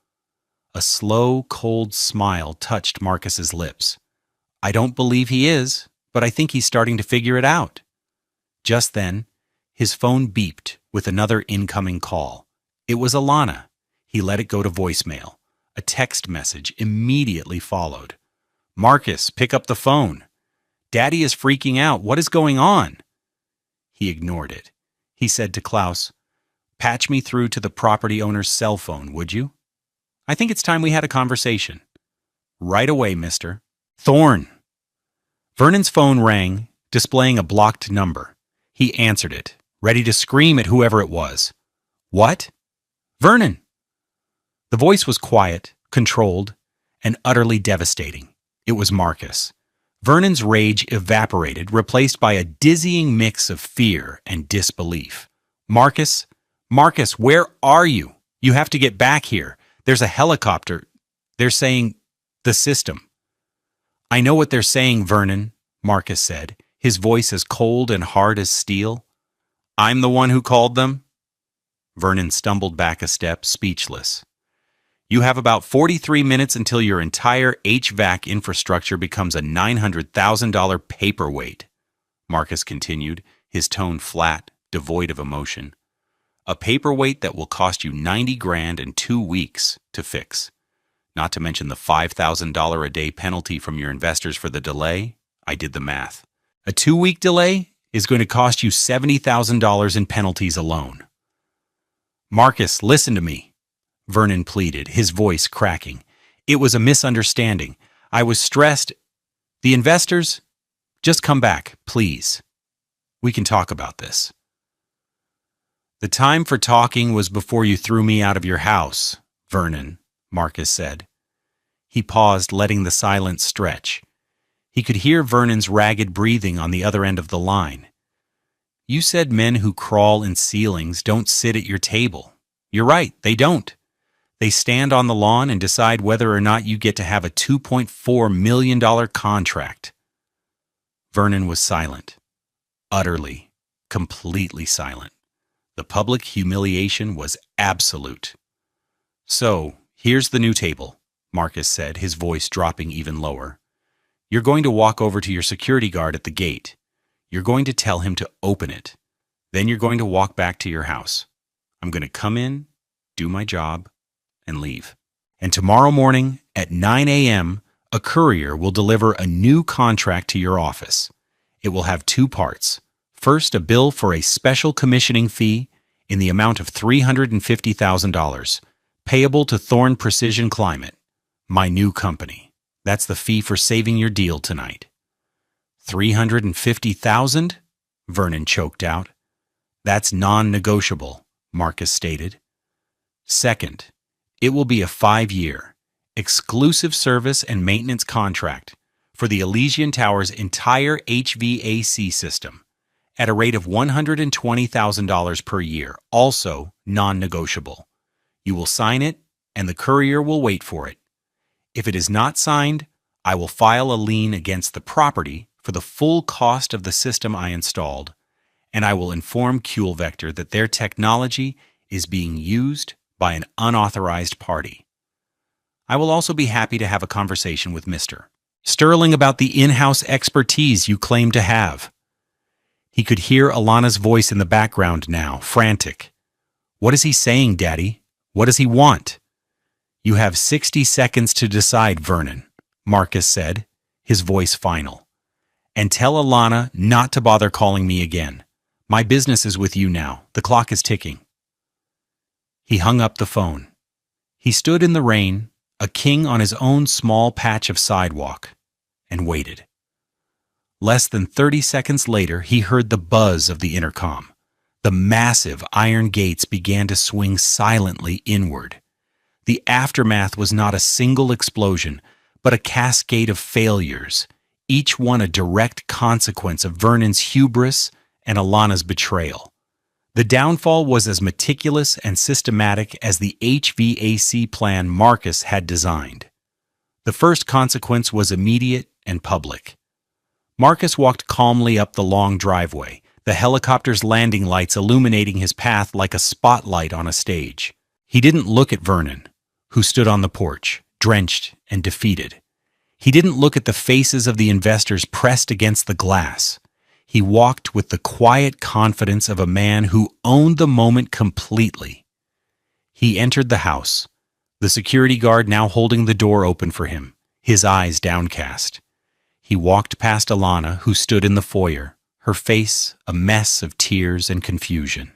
A slow, cold smile touched Marcus's lips. "I don't believe he is, but I think he's starting to figure it out." Just then, his phone beeped with another incoming call. It was Alana. He let it go to voicemail. A text message immediately followed. "Marcus, pick up the phone. Daddy is freaking out. What is going on?" He ignored it. He said to Klaus, "Patch me through to the property owner's cell phone, would you? I think it's time we had a conversation." "Right away, mister." "Thorne." Vernon's phone rang, displaying a blocked number. He answered it, ready to scream at whoever it was. "What?" "Vernon." The voice was quiet, controlled, and utterly devastating. It was Marcus. Vernon's rage evaporated, replaced by a dizzying mix of fear and disbelief. "Marcus, where are you? You have to get back here. There's a helicopter. They're saying the system." "I know what they're saying, Vernon," Marcus said, his voice as cold and hard as steel. "I'm the one who called them?" Vernon stumbled back a step, speechless. "You have about 43 minutes until your entire HVAC infrastructure becomes a $900,000 paperweight," Marcus continued, his tone flat, devoid of emotion. "A paperweight that will cost you 90 grand in 2 weeks to fix. Not to mention the $5,000 a day penalty from your investors for the delay. I did the math. A 2-week delay is going to cost you $70,000 in penalties alone." "Marcus, listen to me," Vernon pleaded, his voice cracking. "It was a misunderstanding. I was stressed. The investors, just come back, please. We can talk about this." "The time for talking was before you threw me out of your house, Vernon," Marcus said. He paused, letting the silence stretch. He could hear Vernon's ragged breathing on the other end of the line. "You said men who crawl in ceilings don't sit at your table. You're right, they don't. They stand on the lawn and decide whether or not you get to have a $2.4 million contract." Vernon was silent. Utterly, completely silent. The public humiliation was absolute. "So, here's the new table," Marcus said, his voice dropping even lower. "You're going to walk over to your security guard at the gate. You're going to tell him to open it. Then you're going to walk back to your house. I'm going to come in, do my job, and leave." And tomorrow morning at 9 a.m., a courier will deliver a new contract to your office. It will have two parts. First, a bill for a special commissioning fee in the amount of $350,000, payable to Thorn Precision Climate, my new company. That's the fee for saving your deal tonight. $350,000? Vernon choked out. That's non-negotiable, Marcus stated. Second, it will be a 5-year, exclusive service and maintenance contract for the Elysian Tower's entire HVAC system at a rate of $120,000 per year, also non-negotiable. You will sign it, and the courier will wait for it. If it is not signed, I will file a lien against the property for the full cost of the system I installed, and I will inform CuleVector that their technology is being used by an unauthorized party. I will also be happy to have a conversation with Mr. Sterling about the in-house expertise you claim to have. He could hear Alana's voice in the background now, frantic. What is he saying, Daddy? What does he want? You have 60 seconds to decide, Vernon, Marcus said, his voice final. And tell Alana not to bother calling me again. My business is with you now. The clock is ticking. He hung up the phone. He stood in the rain, a king on his own small patch of sidewalk, and waited. Less than 30 seconds later, he heard the buzz of the intercom. The massive iron gates began to swing silently inward. The aftermath was not a single explosion, but a cascade of failures, each one a direct consequence of Vernon's hubris and Alana's betrayal. The downfall was as meticulous and systematic as the HVAC plan Marcus had designed. The first consequence was immediate and public. Marcus walked calmly up the long driveway, the helicopter's landing lights illuminating his path like a spotlight on a stage. He didn't look at Vernon, who stood on the porch, drenched and defeated. He didn't look at the faces of the investors pressed against the glass. He walked with the quiet confidence of a man who owned the moment completely. He entered the house, the security guard now holding the door open for him, his eyes downcast. He walked past Alana, who stood in the foyer, her face a mess of tears and confusion.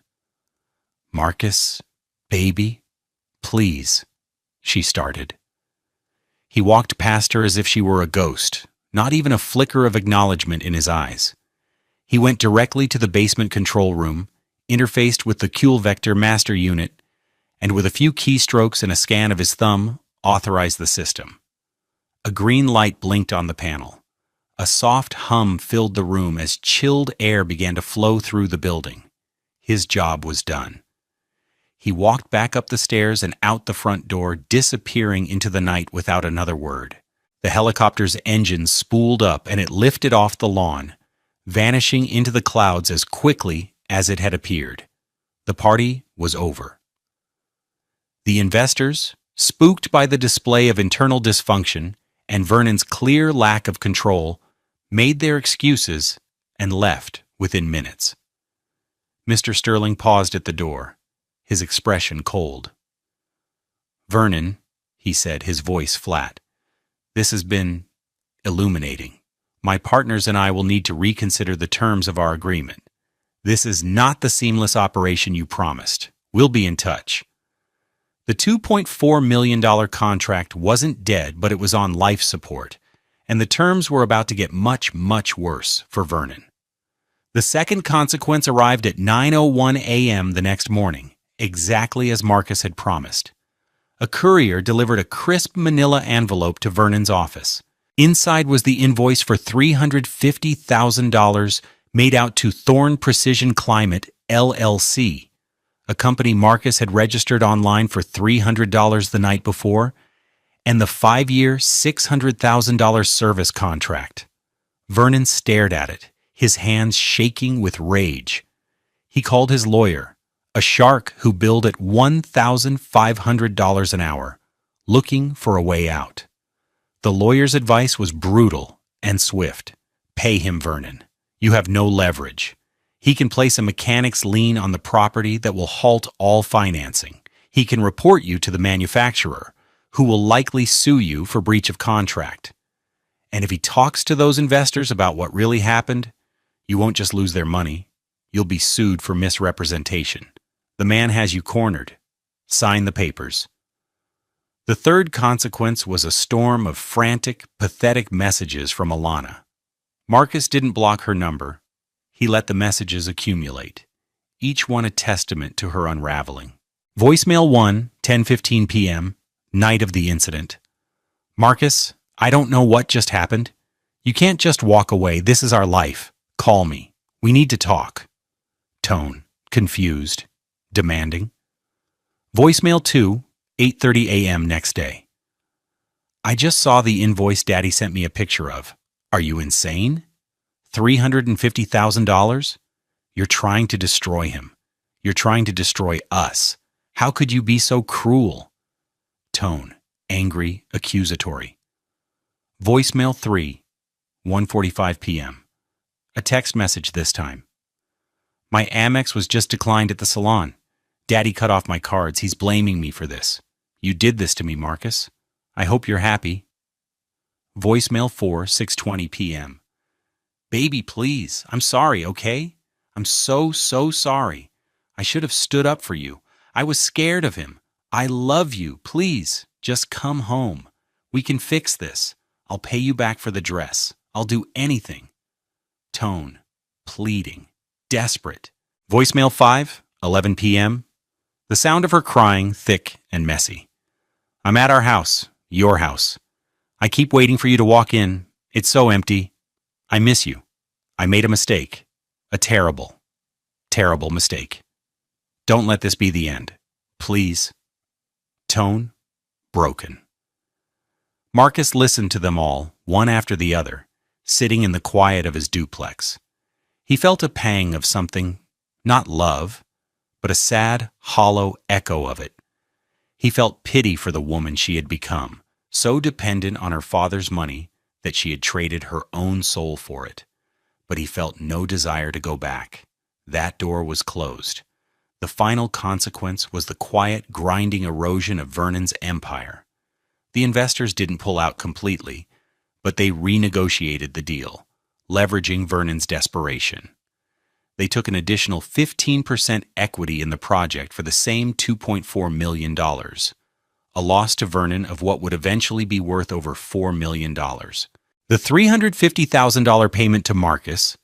Marcus, baby, please, she started. He walked past her as if she were a ghost, not even a flicker of acknowledgement in his eyes. He went directly to the basement control room, interfaced with the CuleVector master unit, and with a few keystrokes and a scan of his thumb, authorized the system. A green light blinked on the panel. A soft hum filled the room as chilled air began to flow through the building. His job was done. He walked back up the stairs and out the front door, disappearing into the night without another word. The helicopter's engine spooled up and it lifted off the lawn, vanishing into the clouds as quickly as it had appeared. The party was over. The investors, spooked by the display of internal dysfunction and Vernon's clear lack of control, made their excuses and left within minutes. Mr. Sterling paused at the door, his expression cold. Vernon, he said, his voice flat, this has been illuminating. My partners and I will need to reconsider the terms of our agreement. This is not the seamless operation you promised. We'll be in touch. The $2.4 million contract wasn't dead, but it was on life support, and the terms were about to get much, much worse for Vernon. The second consequence arrived at 9:01 a.m. the next morning, exactly as Marcus had promised. A courier delivered a crisp manila envelope to Vernon's office. Inside was the invoice for $350,000 made out to Thorn Precision Climate, LLC, a company Marcus had registered online for $300 the night before, and the 5-year, $600,000 service contract. Vernon stared at it, his hands shaking with rage. He called his lawyer, a shark who billed at $1,500 an hour, looking for a way out. The lawyer's advice was brutal and swift. Pay him, Vernon. You have no leverage. He can place a mechanic's lien on the property that will halt all financing. He can report you to the manufacturer, who will likely sue you for breach of contract. And if he talks to those investors about what really happened, you won't just lose their money. You'll be sued for misrepresentation. The man has you cornered. Sign the papers. The third consequence was a storm of frantic, pathetic messages from Alana. Marcus didn't block her number. He let the messages accumulate, each one a testament to her unraveling. Voicemail 1, 10:15 p.m., night of the incident. Marcus, I don't know what just happened. You can't just walk away. This is our life. Call me. We need to talk. Tone, confused, demanding. Voicemail 2, 8:30 a.m. next day. I just saw the invoice Daddy sent me a picture of. Are you insane? $350,000? You're trying to destroy him. You're trying to destroy us. How could you be so cruel? Tone, angry, accusatory. Voicemail 3, 1:45 p.m. A text message this time. My Amex was just declined at the salon. Daddy cut off my cards. He's blaming me for this. You did this to me, Marcus. I hope you're happy. Voicemail 4, 6:20 p.m. Baby, please. I'm sorry, okay? I'm so sorry. I should have stood up for you. I was scared of him. I love you. Please, just come home. We can fix this. I'll pay you back for the dress. I'll do anything. Tone, pleading, desperate. Voicemail 5, 11 p.m. The sound of her crying, thick and messy. I'm at our house, your house. I keep waiting for you to walk in. It's so empty. I miss you. I made a mistake. A terrible, terrible mistake. Don't let this be the end. Please. Tone, broken. Marcus listened to them all, one after the other, sitting in the quiet of his duplex. He felt a pang of something, not love, but a sad, hollow echo of it. He felt pity for the woman she had become, so dependent on her father's money that she had traded her own soul for it. But he felt no desire to go back. That door was closed. The final consequence was the quiet, grinding erosion of Vernon's empire. The investors didn't pull out completely, but they renegotiated the deal, leveraging Vernon's desperation. They took an additional 15% equity in the project for the same $2.4 million, a loss to Vernon of what would eventually be worth over $4 million. The $350,000 payment to Marcus,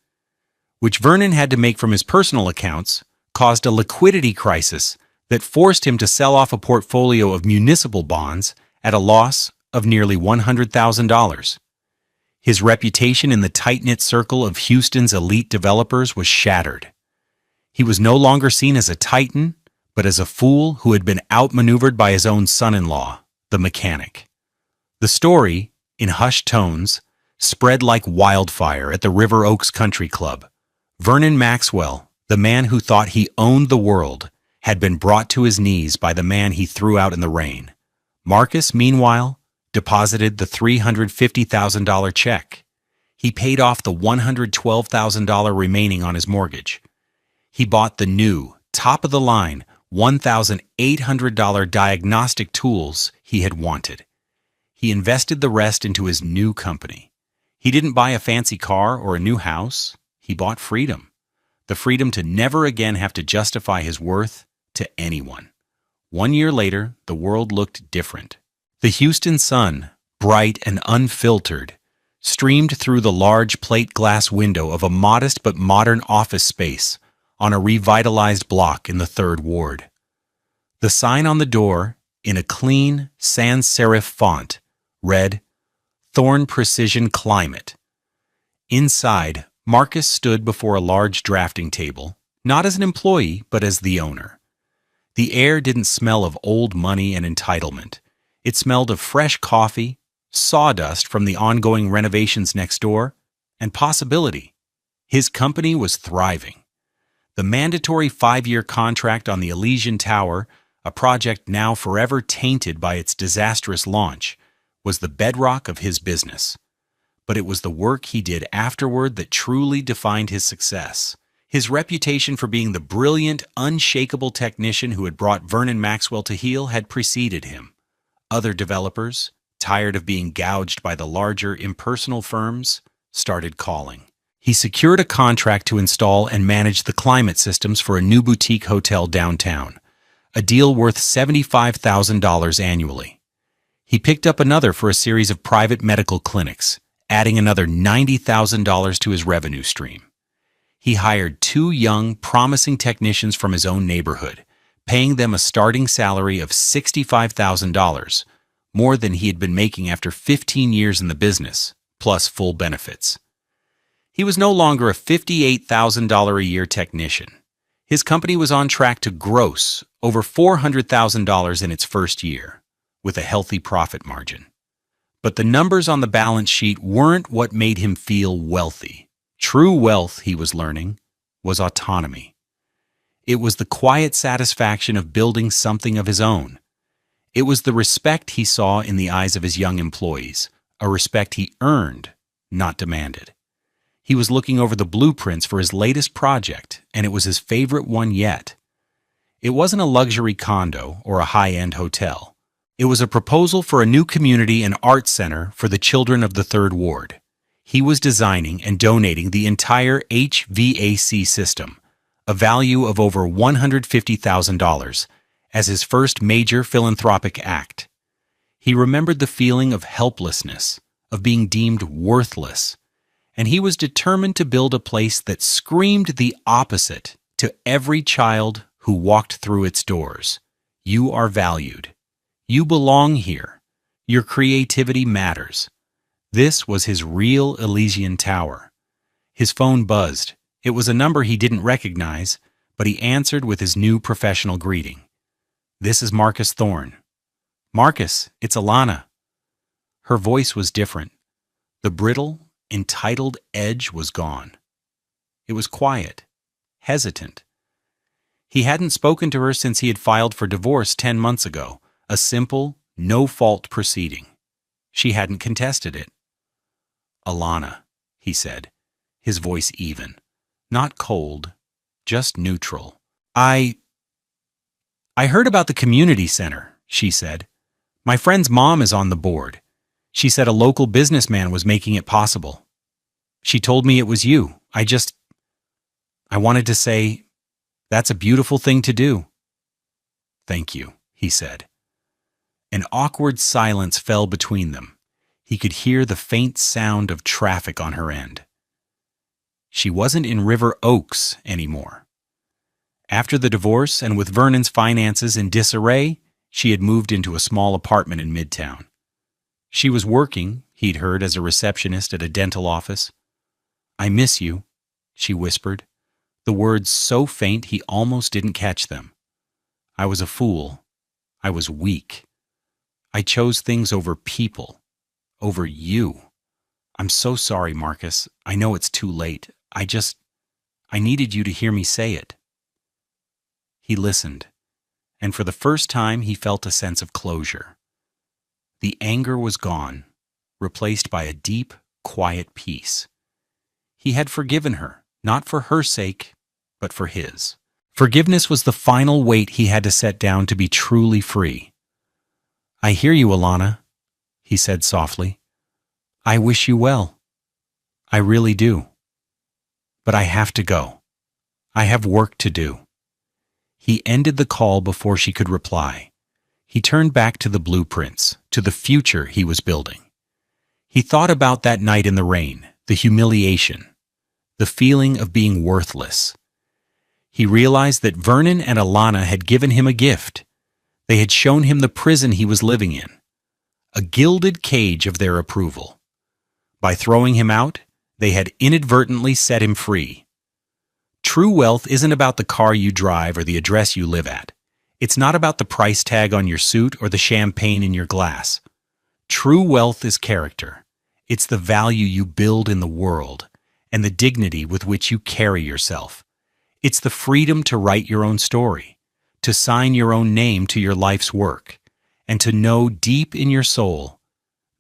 which Vernon had to make from his personal accounts, caused a liquidity crisis that forced him to sell off a portfolio of municipal bonds at a loss of nearly $100,000. His reputation in the tight-knit circle of Houston's elite developers was shattered. He was no longer seen as a titan, but as a fool who had been outmaneuvered by his own son-in-law, the mechanic. The story, in hushed tones, spread like wildfire at the River Oaks Country Club. Vernon Maxwell, the man who thought he owned the world, had been brought to his knees by the man he threw out in the rain. Marcus, meanwhile, deposited the $350,000 check. He paid off the $112,000 remaining on his mortgage. He bought the new, top-of-the-line, $1,800 diagnostic tools he had wanted. He invested the rest into his new company. He didn't buy a fancy car or a new house. He bought freedom. The freedom to never again have to justify his worth to anyone. 1 year later, the world looked different. The Houston sun, bright and unfiltered, streamed through the large plate glass window of a modest but modern office space on a revitalized block in the 3rd Ward. The sign on the door, in a clean, sans serif font, read, Thorn Precision Climate. Inside, Marcus stood before a large drafting table, not as an employee, but as the owner. The air didn't smell of old money and entitlement. It smelled of fresh coffee, sawdust from the ongoing renovations next door, and possibility. His company was thriving. The mandatory 5-year contract on the Elysian Tower, a project now forever tainted by its disastrous launch, was the bedrock of his business. But it was the work he did afterward that truly defined his success. His reputation for being the brilliant, unshakable technician who had brought Vernon Maxwell to heel had preceded him. Other developers, tired of being gouged by the larger, impersonal firms, started calling. He secured a contract to install and manage the climate systems for a new boutique hotel downtown, a deal worth $75,000 annually. He picked up another for a series of private medical clinics, adding another $90,000 to his revenue stream. He hired 2 young, promising technicians from his own neighborhood, paying them a starting salary of $65,000, more than he had been making after 15 years in the business, plus full benefits. He was no longer a $58,000 a year technician. His company was on track to gross over $400,000 in its first year, with a healthy profit margin. But the numbers on the balance sheet weren't what made him feel wealthy. True wealth, he was learning, was autonomy. It was the quiet satisfaction of building something of his own. It was the respect he saw in the eyes of his young employees, a respect he earned, not demanded. He was looking over the blueprints for his latest project, and it was his favorite one yet. It wasn't a luxury condo or a high-end hotel. It was a proposal for a new community and arts center for the children of the Third Ward. He was designing and donating the entire HVAC system, a value of over $150,000, as his first major philanthropic act. He remembered the feeling of helplessness, of being deemed worthless, and he was determined to build a place that screamed the opposite to every child who walked through its doors. You are valued. You belong here. Your creativity matters. This was his real Elysian tower. His phone buzzed. It was a number he didn't recognize, but he answered with his new professional greeting. "This is Marcus Thorne." "Marcus, it's Alana." Her voice was different. The brittle, entitled edge was gone. It was quiet, hesitant. He hadn't spoken to her since he had filed for divorce 10 months ago, a simple, no-fault proceeding. She hadn't contested it. "Alana," he said, his voice even. Not cold, just neutral. I heard about the community center," she said. "My friend's mom is on the board. She said a local businessman was making it possible. She told me it was you. I wanted to say, that's a beautiful thing to do." "Thank you," he said. An awkward silence fell between them. He could hear the faint sound of traffic on her end. She wasn't in River Oaks anymore. After the divorce and with Vernon's finances in disarray, she had moved into a small apartment in Midtown. She was working, he'd heard, as a receptionist at a dental office. "I miss you," she whispered, the words so faint he almost didn't catch them. "I was a fool. I was weak. I chose things over people, over you. I'm so sorry, Marcus. I know it's too late. I needed you to hear me say it." He listened, and for the first time he felt a sense of closure. The anger was gone, replaced by a deep, quiet peace. He had forgiven her, not for her sake, but for his. Forgiveness was the final weight he had to set down to be truly free. "I hear you, Alana," he said softly. "I wish you well. I really do. But I have to go. I have work to do." He ended the call before she could reply. He turned back to the blueprints, to the future he was building. He thought about that night in the rain, the humiliation, the feeling of being worthless. He realized that Vernon and Alana had given him a gift. They had shown him the prison he was living in, a gilded cage of their approval. By throwing him out, they had inadvertently set him free. True wealth isn't about the car you drive or the address you live at. It's not about the price tag on your suit or the champagne in your glass. True wealth is character. It's the value you build in the world and the dignity with which you carry yourself. It's the freedom to write your own story, to sign your own name to your life's work, and to know deep in your soul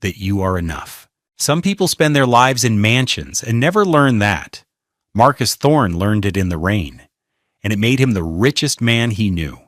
that you are enough. Some people spend their lives in mansions and never learn that. Marcus Thorne learned it in the rain, and it made him the richest man he knew.